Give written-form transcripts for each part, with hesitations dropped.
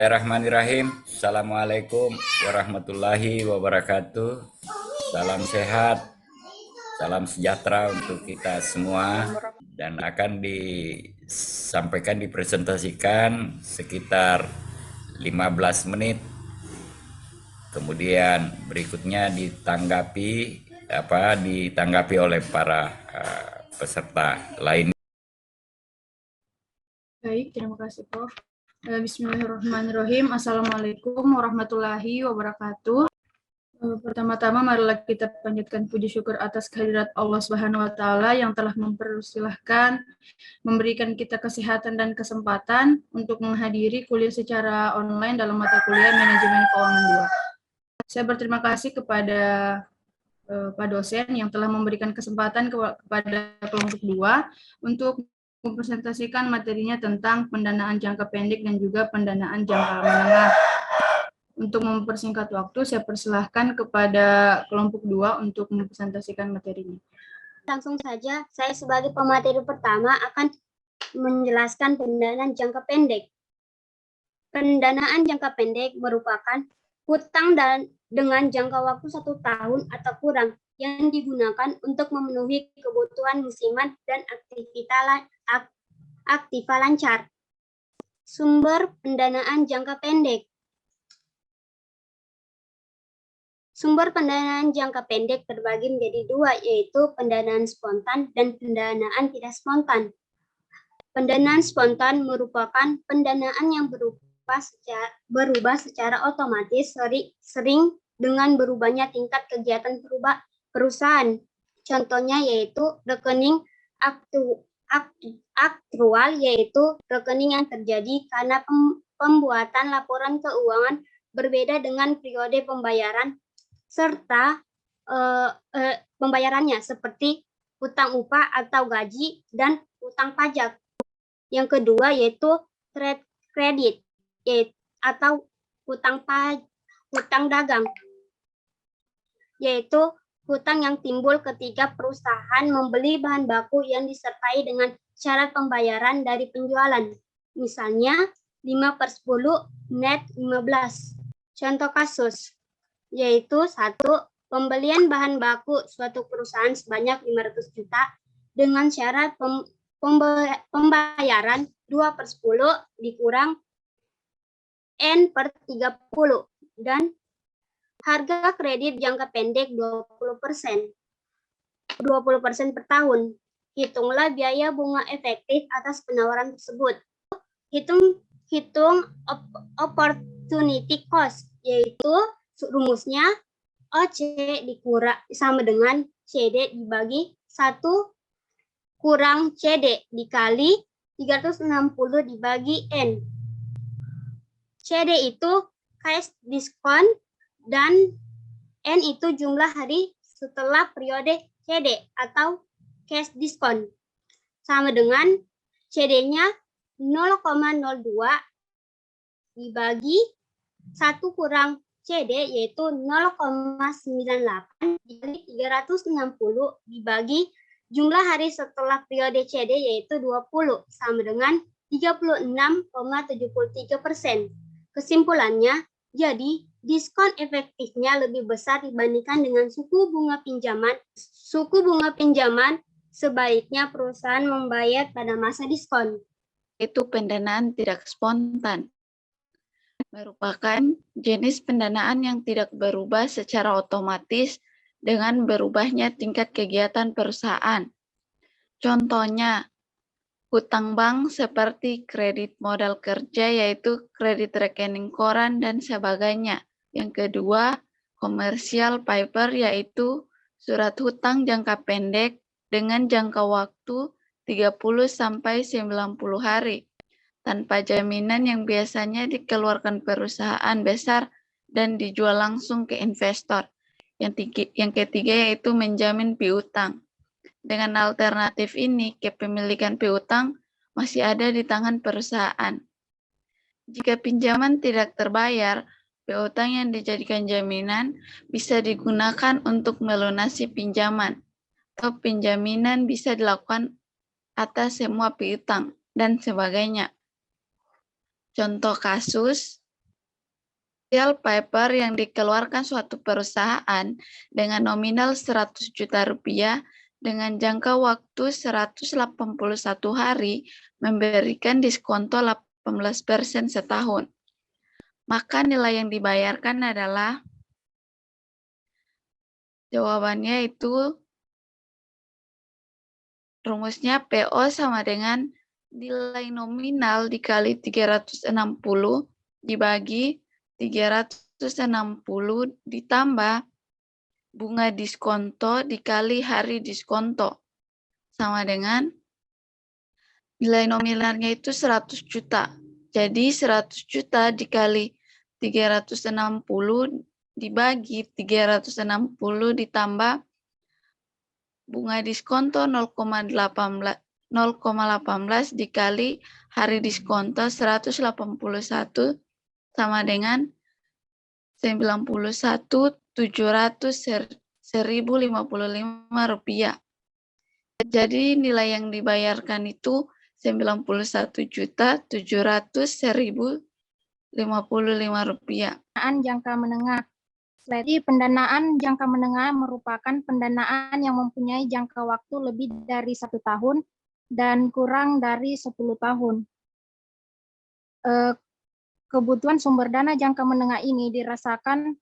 Bismillahirrahmanirrahim. Assalamualaikum warahmatullahi wabarakatuh. Salam sehat, salam sejahtera untuk kita semua. Dan akan dipresentasikan sekitar 15 menit. Kemudian berikutnya ditanggapi oleh para peserta lain. Baik, terima kasih Prof. Bismillahirrahmanirrahim. Assalamualaikum warahmatullahi wabarakatuh. Pertama-tama marilah kita panjatkan puji syukur atas kehadirat Allah Subhanahu wa taala yang telah mempersilahkan memberikan kita kesehatan dan kesempatan untuk menghadiri kuliah secara online dalam mata kuliah Manajemen Keuangan 2. Saya berterima kasih kepada Pak dosen yang telah memberikan kesempatan kepada kelompok 2 untuk mempresentasikan materinya tentang pendanaan jangka pendek dan juga pendanaan jangka menengah. Untuk mempersingkat waktu, saya persilahkan kepada kelompok 2 untuk mempresentasikan materinya. Langsung saja, saya sebagai pemateri pertama akan menjelaskan pendanaan jangka pendek. Pendanaan jangka pendek merupakan hutang dengan jangka waktu 1 tahun atau kurang yang digunakan untuk memenuhi kebutuhan musiman dan aktiva lancar. Sumber pendanaan jangka pendek. Sumber pendanaan jangka pendek terbagi menjadi 2, yaitu pendanaan spontan dan pendanaan tidak spontan. Pendanaan spontan merupakan pendanaan yang berubah secara otomatis sering dengan berubahnya tingkat kegiatan perusahaan. Contohnya yaitu rekening aktual, yaitu rekening yang terjadi karena pembuatan laporan keuangan berbeda dengan periode pembayaran serta pembayarannya seperti hutang upah atau gaji dan hutang pajak. Yang kedua yaitu trade credit atau hutang dagang, yaitu hutang yang timbul ketika perusahaan membeli bahan baku yang disertai dengan syarat pembayaran dari penjualan. Misalnya 5/10 net 15. Contoh kasus yaitu 1. Pembelian bahan baku suatu perusahaan sebanyak 500 juta dengan syarat pembayaran 2/10 dikurang N/30 dan harga kredit jangka pendek 20% per tahun. Hitunglah biaya bunga efektif atas penawaran tersebut. Hitung opportunity cost, yaitu rumusnya OC sama dengan CD dibagi 1 kurang CD dikali 360 dibagi N. CD itu cash diskon dan N itu jumlah hari setelah periode CD atau cash diskon. Sama dengan CD-nya 0,02 dibagi 1 kurang CD yaitu 0,98 dibagi 360 dibagi jumlah hari setelah periode CD yaitu 20 sama dengan 36,73%. Kesimpulannya, jadi diskon efektifnya lebih besar dibandingkan dengan suku bunga pinjaman. Suku bunga pinjaman sebaiknya perusahaan membayar pada masa diskon. Itu pendanaan tidak spontan. Merupakan jenis pendanaan yang tidak berubah secara otomatis dengan berubahnya tingkat kegiatan perusahaan. Contohnya, hutang bank seperti kredit modal kerja yaitu kredit rekening koran dan sebagainya. Yang kedua, commercial paper yaitu surat hutang jangka pendek dengan jangka waktu 30-90 hari tanpa jaminan yang biasanya dikeluarkan perusahaan besar dan dijual langsung ke investor. Yang ketiga yaitu menjamin piutang. Dengan alternatif ini, kepemilikan piutang masih ada di tangan perusahaan. Jika pinjaman tidak terbayar, piutang yang dijadikan jaminan bisa digunakan untuk melunasi pinjaman, atau penjaminan bisa dilakukan atas semua piutang, dan sebagainya. Contoh kasus, paper yang dikeluarkan suatu perusahaan dengan nominal 100 juta rupiah dengan jangka waktu 181 hari memberikan diskonto 18% setahun. Maka nilai yang dibayarkan adalah, jawabannya itu rumusnya PO sama dengan nilai nominal dikali 360 dibagi 360 ditambah bunga diskonto dikali hari diskonto. Sama dengan nilai nominalnya itu 100 juta. Jadi 100 juta dikali 360 dibagi 360 ditambah bunga diskonto 0,18 dikali hari diskonto 181 sama dengan 91.700.055 rupiah. Jadi nilai yang dibayarkan itu 91.700.055 rupiah. Pendanaan jangka menengah. Jadi pendanaan jangka menengah merupakan pendanaan yang mempunyai jangka waktu lebih dari 1 tahun dan kurang dari 10 tahun. Kebutuhan sumber dana jangka menengah ini dirasakan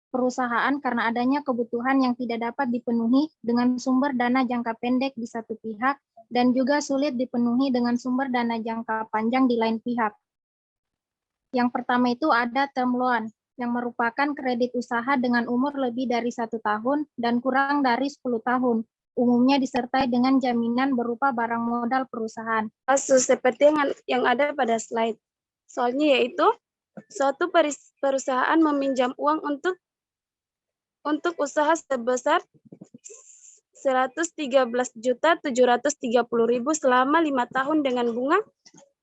perusahaan karena adanya kebutuhan yang tidak dapat dipenuhi dengan sumber dana jangka pendek di satu pihak dan juga sulit dipenuhi dengan sumber dana jangka panjang di lain pihak. Yang pertama itu ada term loan, yang merupakan kredit usaha dengan umur lebih dari 1 tahun dan kurang dari 10 tahun. Umumnya disertai dengan jaminan berupa barang modal perusahaan. Kasus seperti yang ada pada slide. Soalnya yaitu, suatu perusahaan meminjam uang untuk usaha sebesar 113.730.000 selama 5 tahun dengan bunga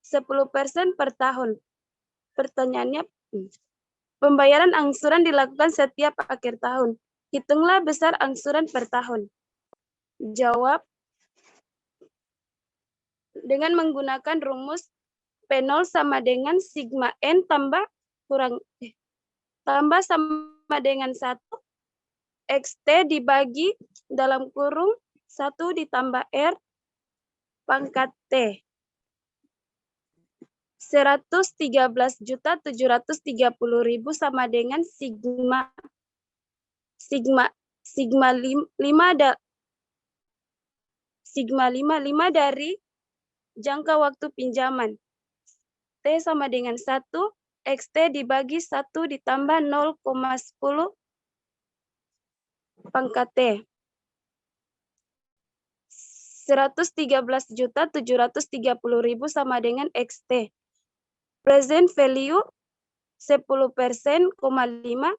10% per tahun. Pertanyaannya, pembayaran angsuran dilakukan setiap akhir tahun. Hitunglah besar angsuran per tahun. Jawab dengan menggunakan rumus P0 sama dengan sigma N tambah sama dengan 1 XT dibagi dalam kurung 1 ditambah R pangkat T. 113.730.000 sama dengan sigma 5 dari jangka waktu pinjaman. T sama dengan 1, XT dibagi 1 ditambah 0,10 pangkat T. 113.730.000 sama dengan XT. Present value 10%, 5.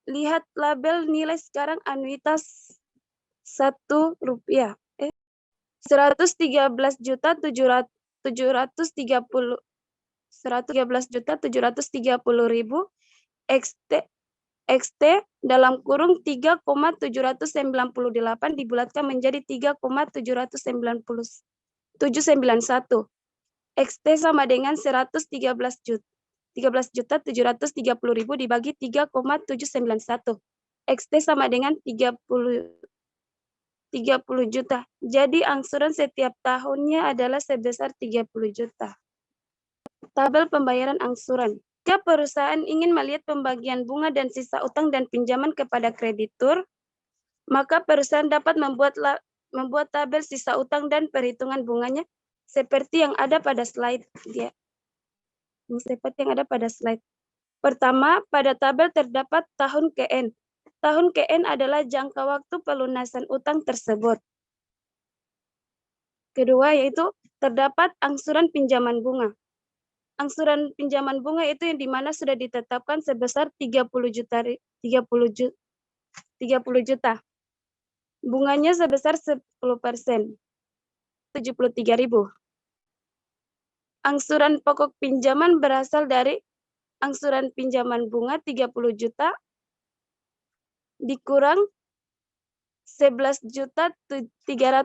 Lihat label nilai sekarang anuitas Rp1. 113.730.000 XT dalam kurung 3,798 dibulatkan menjadi 3,791. XT sama dengan 13.730.000 dibagi 3,791. XT sama dengan 30 juta. Jadi angsuran setiap tahunnya adalah sebesar 30 juta. Tabel pembayaran angsuran. Jika perusahaan ingin melihat pembagian bunga dan sisa utang dan pinjaman kepada kreditur, maka perusahaan dapat membuat tabel sisa utang dan perhitungan bunganya seperti yang ada pada slide dia. Seperti yang ada pada slide. Pertama, pada tabel terdapat tahun KN. Tahun KN adalah jangka waktu pelunasan utang tersebut. Kedua, yaitu terdapat angsuran pinjaman bunga. Angsuran pinjaman bunga itu yang dimana sudah ditetapkan sebesar 30 juta. Bunganya sebesar 10%. 73.000. Angsuran pokok pinjaman berasal dari angsuran pinjaman bunga 30 juta dikurang 11.373.000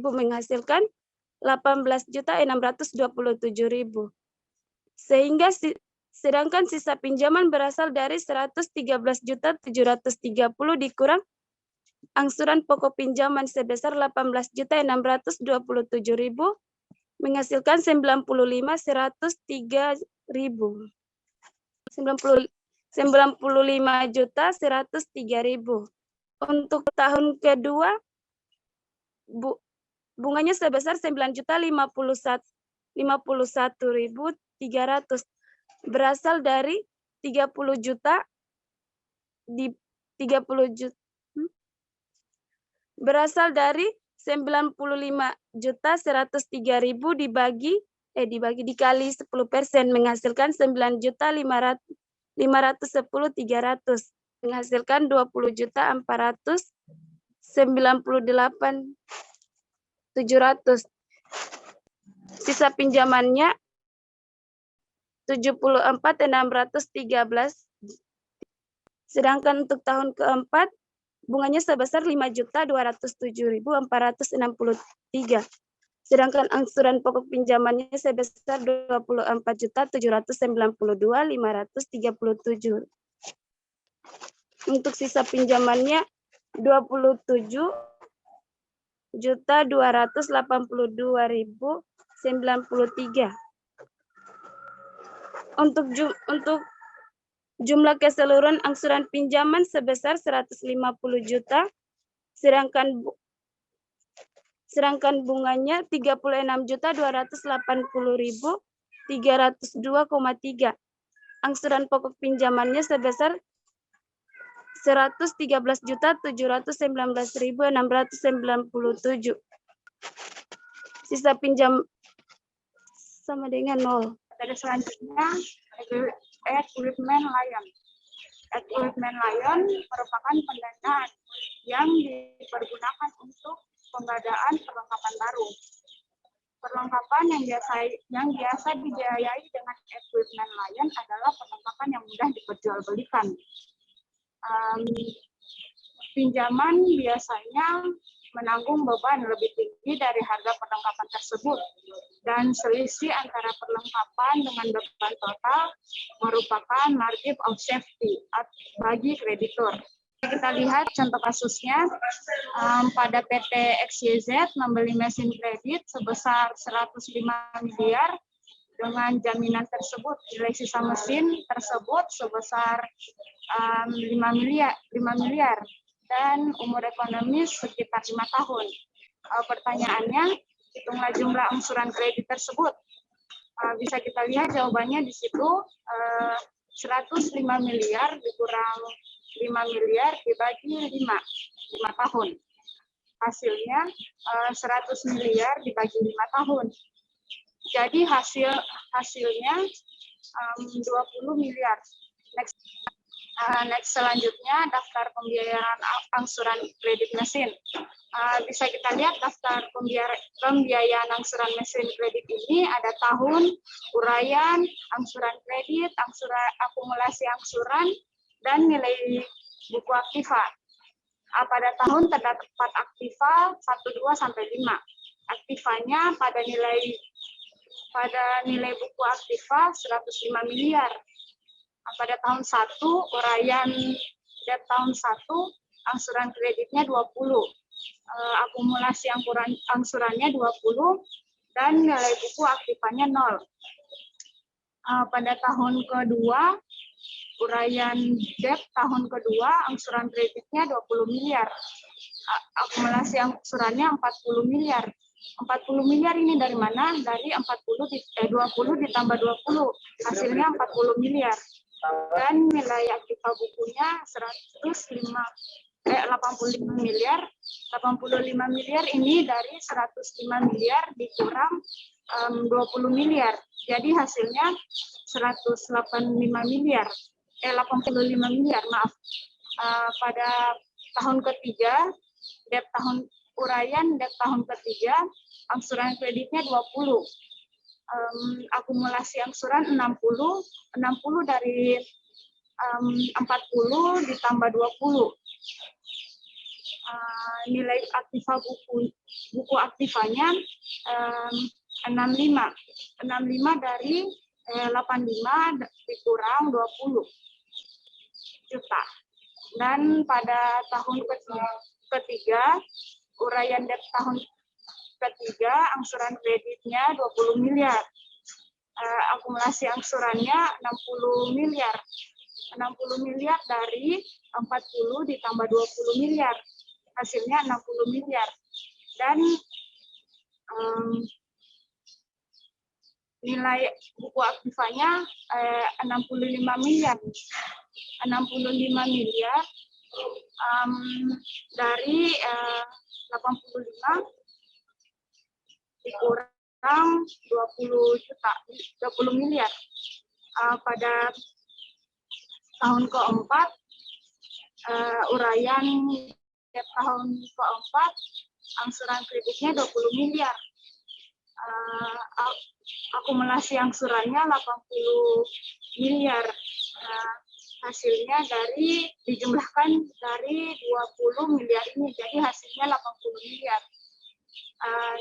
menghasilkan 18.627.000. Sehingga Sedangkan sisa pinjaman berasal dari 113.730 dikurang angsuran pokok pinjaman sebesar 18.627.000 menghasilkan 95.103.000. 95.103.000. Untuk tahun kedua bunganya sebesar 9.051.300 berasal dari 30 juta di 30 juta berasal dari 95.103.000 dikali 10% menghasilkan 9.510.300 menghasilkan 20.498.700. Sisa pinjamannya 74.613. Sedangkan untuk tahun keempat bunganya sebesar 5.207.463. Sedangkan angsuran pokok pinjamannya sebesar 24.792.537. Untuk sisa pinjamannya 27.282.093. Untuk jumlah keseluruhan angsuran pinjaman sebesar 150 juta, sedangkan bunganya 36.280.302,3. Angsuran pokok pinjamannya sebesar 113.719.697. Sisa pinjam sama dengan 0. Pada selanjutnya, equipment layan. Equipment layan merupakan pendanaan yang dipergunakan untuk pengadaan perlengkapan baru. Perlengkapan yang biasa dibiayai dengan equipment layan adalah perlengkapan yang mudah diperjualbelikan. Pinjaman biasanya menanggung beban lebih tinggi dari harga perlengkapan tersebut, dan selisih antara perlengkapan dengan beban total merupakan margin of safety bagi kreditur. Kita lihat contoh kasusnya, pada PT XYZ membeli mesin kredit sebesar 105 miliar dengan jaminan tersebut. Nilai sisa mesin tersebut sebesar 5 miliar dan umur ekonomis sekitar 5 tahun. Pertanyaannya, hitunglah jumlah angsuran kredit tersebut. Bisa kita lihat jawabannya di situ, 105 miliar dikurang 5 miliar dibagi 5 tahun. Hasilnya 100 miliar dibagi 5 tahun. Jadi hasilnya 20 miliar. Next selanjutnya daftar pembiayaan angsuran kredit mesin. Bisa kita lihat daftar pembiayaan angsuran mesin kredit ini ada tahun, uraian, angsuran kredit, akumulasi angsuran, dan nilai buku aktiva. Pada tahun terdapat aktiva 1, 2, sampai 5. Aktivanya pada nilai buku aktiva 105 miliar. Pada tahun 1, uraian debt tahun 1, angsuran kreditnya 20, akumulasi angsurannya 20, dan nilai buku aktifanya 0. Pada tahun kedua, uraian debt tahun kedua, angsuran kreditnya 20 miliar, akumulasi angsurannya 40 miliar. 40 miliar ini dari mana? Dari 20 ditambah 20, hasilnya 40 miliar. Dan nilai aktiva bukunya 85 miliar. 85 miliar ini dari 105 miliar dikurang 20 miliar. Jadi hasilnya 85 miliar. 85 miliar, maaf. Pada tahun ketiga, uraian debt tahun ketiga, angsuran kreditnya 20. Akumulasi angsuran 60 dari 40 ditambah 20. Nilai aktiva buku aktivanya 65 dari 85 dikurang 20 juta. Dan pada tahun ketiga, uraian debt tahun ketiga, angsuran kreditnya 20 miliar. Akumulasi angsurannya 60 miliar. 60 miliar dari 40 ditambah 20 miliar. Hasilnya 60 miliar. Dan nilai buku aktifanya 65 miliar. 65 miliar dari 85 dikurang 20 juta, 20 miliar. Pada tahun keempat, uraian tahun keempat, angsuran kreditnya 20 miliar. Akumulasi angsurannya 80 miliar. Hasilnya dijumlahkan dari 20 miliar ini, jadi hasilnya 80 miliar.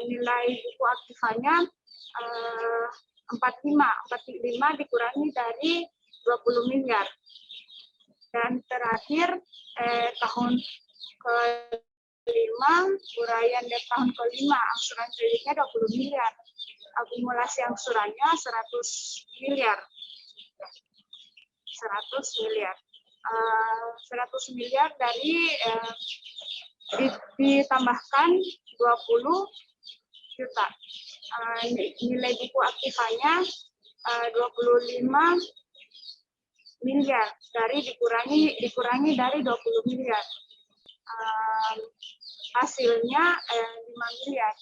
Nilai buku aktifanya 45 dikurangi dari 20 miliar. Dan terakhir tahun ke-5, uraian debt tahun ke-5, angsuran kreditnya 20 miliar. Akumulasi angsurannya 100 miliar. 100 miliar. 100 miliar dari ditambahkan 20 juta. Nilai buku aktifanya 25 miliar dari dikurangi dari 20 miliar. Hasilnya 5 miliar.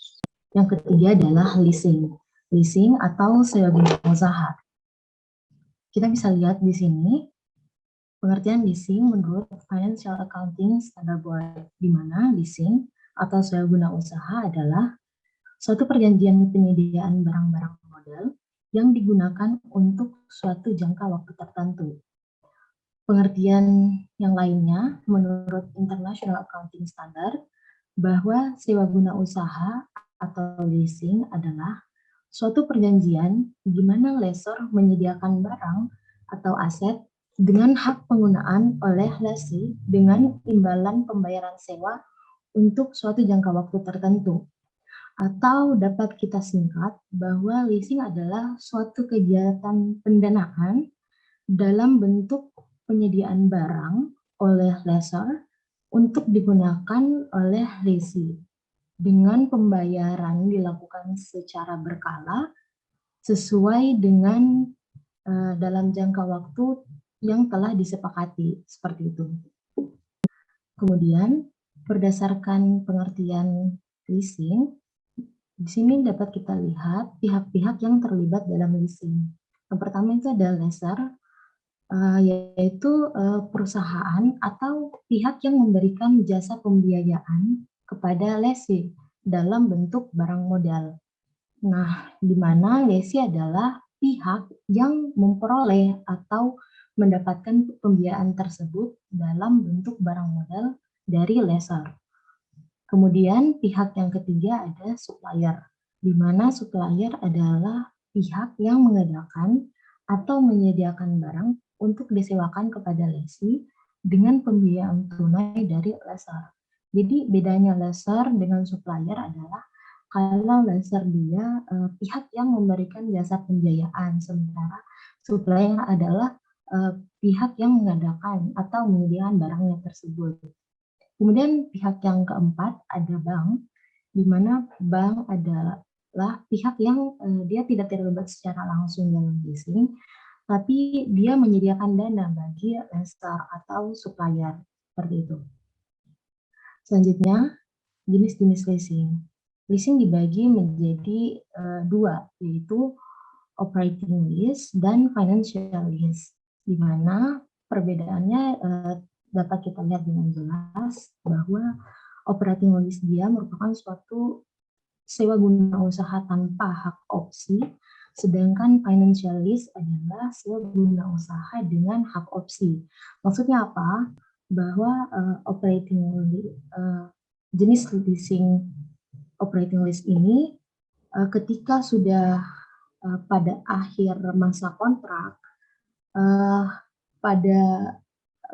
Yang ketiga adalah leasing. Leasing atau sewa guna usaha. Kita bisa lihat di sini pengertian leasing menurut Financial Accounting Standard Board, di mana leasing atau sewa guna usaha adalah suatu perjanjian penyediaan barang-barang modal yang digunakan untuk suatu jangka waktu tertentu. Pengertian yang lainnya menurut International Accounting Standard bahwa sewa guna usaha atau leasing adalah suatu perjanjian di mana lessor menyediakan barang atau aset dengan hak penggunaan oleh lessee dengan imbalan pembayaran sewa untuk suatu jangka waktu tertentu. Atau dapat kita singkat bahwa leasing adalah suatu kegiatan pendanaan dalam bentuk penyediaan barang oleh lessor untuk digunakan oleh lessee dengan pembayaran dilakukan secara berkala sesuai dengan dalam jangka waktu yang telah disepakati, seperti itu. Kemudian berdasarkan pengertian leasing, di sini dapat kita lihat pihak-pihak yang terlibat dalam leasing. Yang pertama itu adalah lessor, yaitu perusahaan atau pihak yang memberikan jasa pembiayaan kepada lessee dalam bentuk barang modal. Nah, di mana lessee adalah pihak yang memperoleh atau mendapatkan pembiayaan tersebut dalam bentuk barang modal dari lessor. Kemudian pihak yang ketiga ada supplier, di mana supplier adalah pihak yang mengadakan atau menyediakan barang untuk disewakan kepada lessee dengan pembiayaan tunai dari lessor. Jadi bedanya lessor dengan supplier adalah kalau lessor dia pihak yang memberikan jasa pembiayaan, sementara supplier adalah pihak yang mengadakan atau menyediakan barangnya tersebut. Kemudian pihak yang keempat ada bank, di mana bank adalah pihak yang dia tidak terlibat secara langsung dalam leasing, tapi dia menyediakan dana bagi lessor atau supplier, seperti itu. Selanjutnya, jenis-jenis leasing. Leasing dibagi menjadi dua, yaitu operating lease dan financial lease, di mana perbedaannya dapat kita lihat dengan jelas bahwa operating lease dia merupakan suatu sewa guna usaha tanpa hak opsi, sedangkan financial lease adalah sewa guna usaha dengan hak opsi. Maksudnya apa? Bahwa jenis leasing operating lease ini ketika sudah pada akhir masa kontrak, pada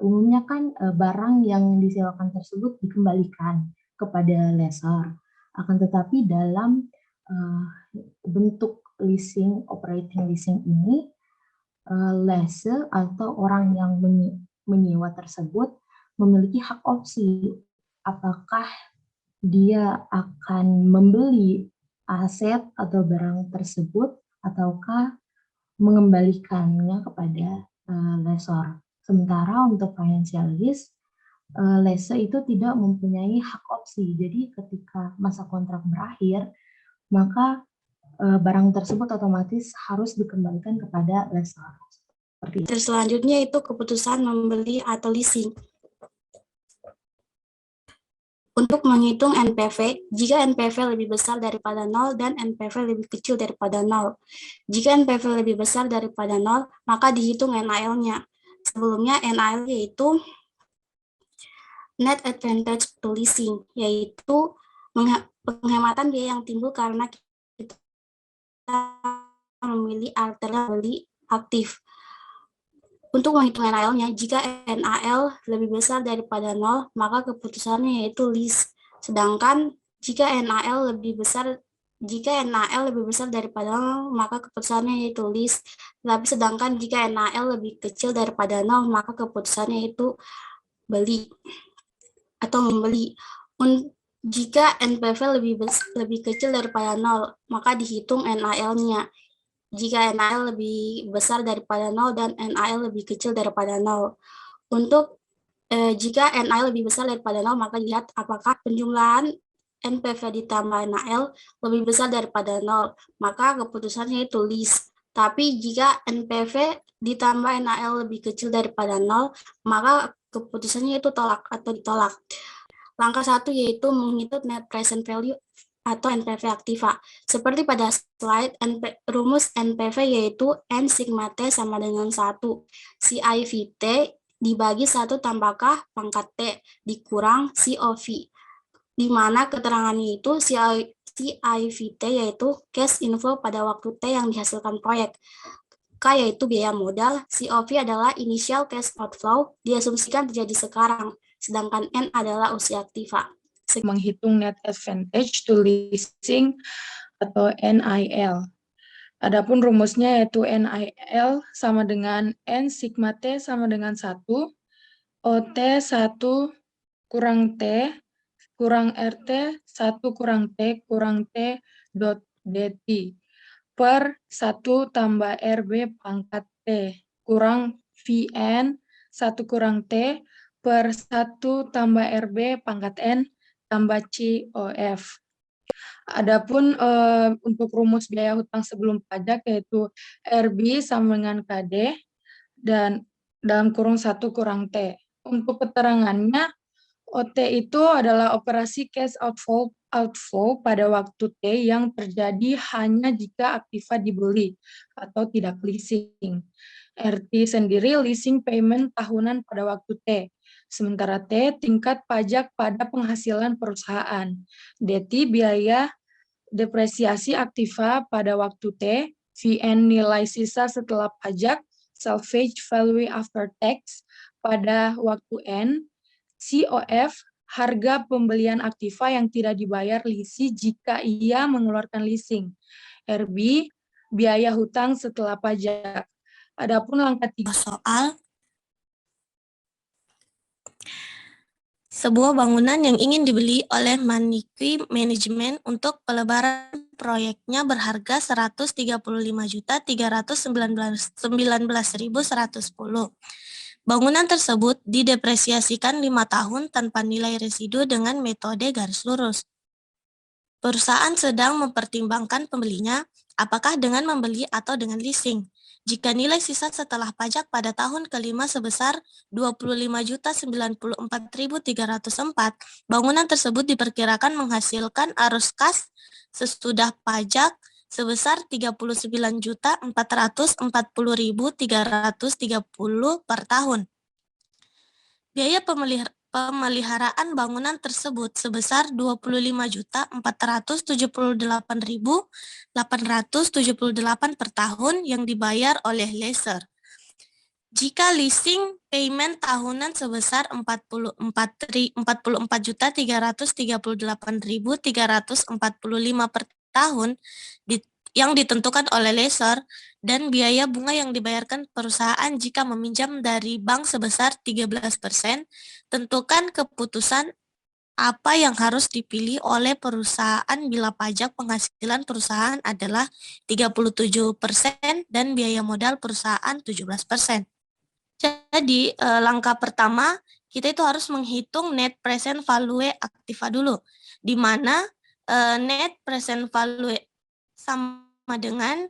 umumnya kan barang yang disewakan tersebut dikembalikan kepada lessor. Akan tetapi dalam bentuk leasing, operating leasing ini, lessor atau orang yang menyewa tersebut memiliki hak opsi apakah dia akan membeli aset atau barang tersebut ataukah mengembalikannya kepada lessor. Sementara untuk financial lease, lessor itu tidak mempunyai hak opsi. Jadi ketika masa kontrak berakhir, maka barang tersebut otomatis harus dikembalikan kepada lessor. Seperti itu. Terus selanjutnya itu keputusan membeli atau leasing. Untuk menghitung NPV, jika NPV lebih besar daripada 0 dan NPV lebih kecil daripada 0. Jika NPV lebih besar daripada 0, maka dihitung NAL-nya. Sebelumnya NAL yaitu Net Advantage to Leasing, yaitu penghematan biaya yang timbul karena kita memilih alternatif beli aktif. Untuk menghitung NAL-nya, jika NAL lebih besar daripada 0, maka keputusannya yaitu lease. Sedangkan jika NAL lebih besar daripada 0, maka keputusannya yaitu lease. Tapi sedangkan jika NAL lebih kecil daripada 0, maka keputusannya yaitu beli atau membeli. Jika NPV lebih kecil daripada 0, maka dihitung NAL-nya. Jika NAL lebih besar daripada 0 dan NAL lebih kecil daripada 0. Jika NAL lebih besar daripada 0, maka dilihat apakah penjumlahan NPV ditambah NAL lebih besar daripada 0, maka keputusannya itu lease. Tapi jika NPV ditambah NAL lebih kecil daripada 0, maka keputusannya itu tolak atau ditolak. Langkah 1 yaitu menghitung net present value atau NPV aktiva. Seperti pada slide, rumus NPV yaitu N sigma T sama dengan 1. CIV T dibagi 1 tambah K pangkat T dikurang COV. Di mana keterangannya itu CIV T yaitu cash inflow pada waktu T yang dihasilkan proyek. K yaitu biaya modal, COV adalah initial cash outflow, diasumsikan terjadi sekarang, sedangkan N adalah usia aktiva. Menghitung net advantage to leasing atau NIL. Adapun rumusnya yaitu NIL sama dengan N sigma T sama dengan 1, OT 1 kurang T kurang RT 1 kurang T dot DT per 1 tambah RB pangkat T kurang VN 1 kurang T per 1 tambah RB pangkat N tambah COF. Adapun untuk rumus biaya hutang sebelum pajak yaitu RB sama dengan KD dan dalam kurung 1 kurang T. Untuk keterangannya, OT itu adalah operasi cash outflow pada waktu T yang terjadi hanya jika aktiva dibeli atau tidak leasing. RT sendiri leasing payment tahunan pada waktu T. Sementara T tingkat pajak pada penghasilan perusahaan. DT biaya depresiasi aktiva pada waktu T, VN nilai sisa setelah pajak, salvage value after tax pada waktu N, COF harga pembelian aktiva yang tidak dibayar leasing jika ia mengeluarkan leasing. RB biaya hutang setelah pajak. Adapun langkah 3 soal sebuah bangunan yang ingin dibeli oleh Maniqui Management untuk pelebaran proyeknya berharga 135.319.110. Bangunan tersebut didepresiasikan 5 tahun tanpa nilai residu dengan metode garis lurus. Perusahaan sedang mempertimbangkan pembelinya, apakah dengan membeli atau dengan leasing. Jika nilai sisa setelah pajak pada tahun kelima sebesar 25.094.304, bangunan tersebut diperkirakan menghasilkan arus kas sesudah pajak sebesar 39.440.330 per tahun. Biaya pemeliharaan bangunan tersebut sebesar 25.478.878 per tahun yang dibayar oleh lessor. Jika leasing payment tahunan sebesar 44.338.345 per tahun yang ditentukan oleh lessor, dan biaya bunga yang dibayarkan perusahaan jika meminjam dari bank sebesar 13%, tentukan keputusan apa yang harus dipilih oleh perusahaan bila pajak penghasilan perusahaan adalah 37% dan biaya modal perusahaan 17%. Jadi langkah pertama kita itu harus menghitung net present value aktiva dulu, di mana net present value sama dengan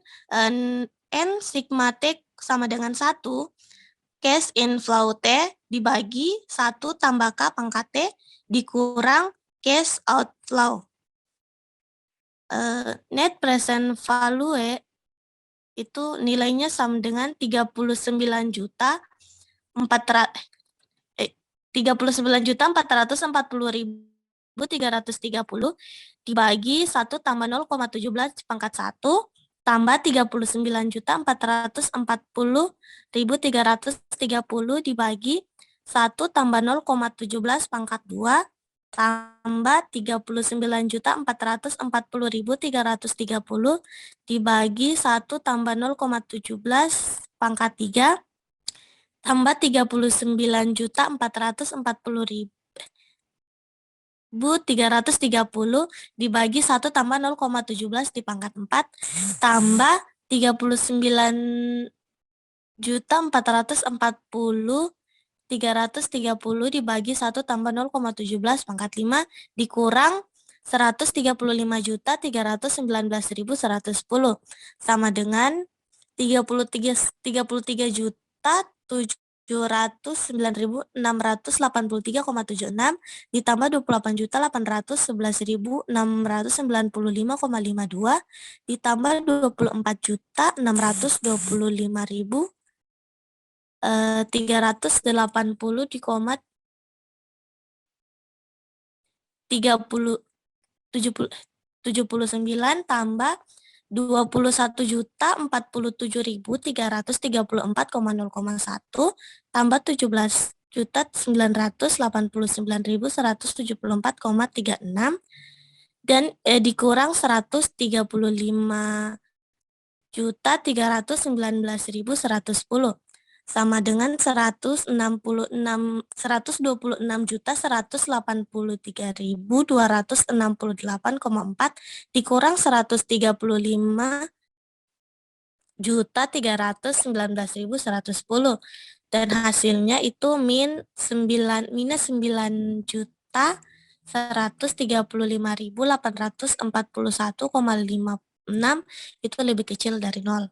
N sigma T sama dengan 1, cash inflow T dibagi 1 tambah K pangkat T dikurang cash outflow. Net present value itu nilainya sama dengan 39.440.330 dibagi 1 tambah 0,17 pangkat 1 tambah 39.440.330 dibagi 1 tambah 0,17 pangkat 2 tambah 39.440.330 dibagi 1 tambah 0,17 pangkat 3 tambah 39.440.330 dibagi 1 tambah 0,17 di pangkat 4 tambah 39.440.330 dibagi 1 tambah 0,17 pangkat 5 dikurang 135.319.110 sama dengan 33.709.683,76 ditambah 28.811.695,52 ditambah 24.380.379 tambah 21.047.334,0,1 tambah 17.989.174,36 dan dikurang 135.319.110 sama dengan 165.183.268,4 dikurang 135.319.110 dan hasilnya itu minus 9.135.841,56 itu lebih kecil dari 0.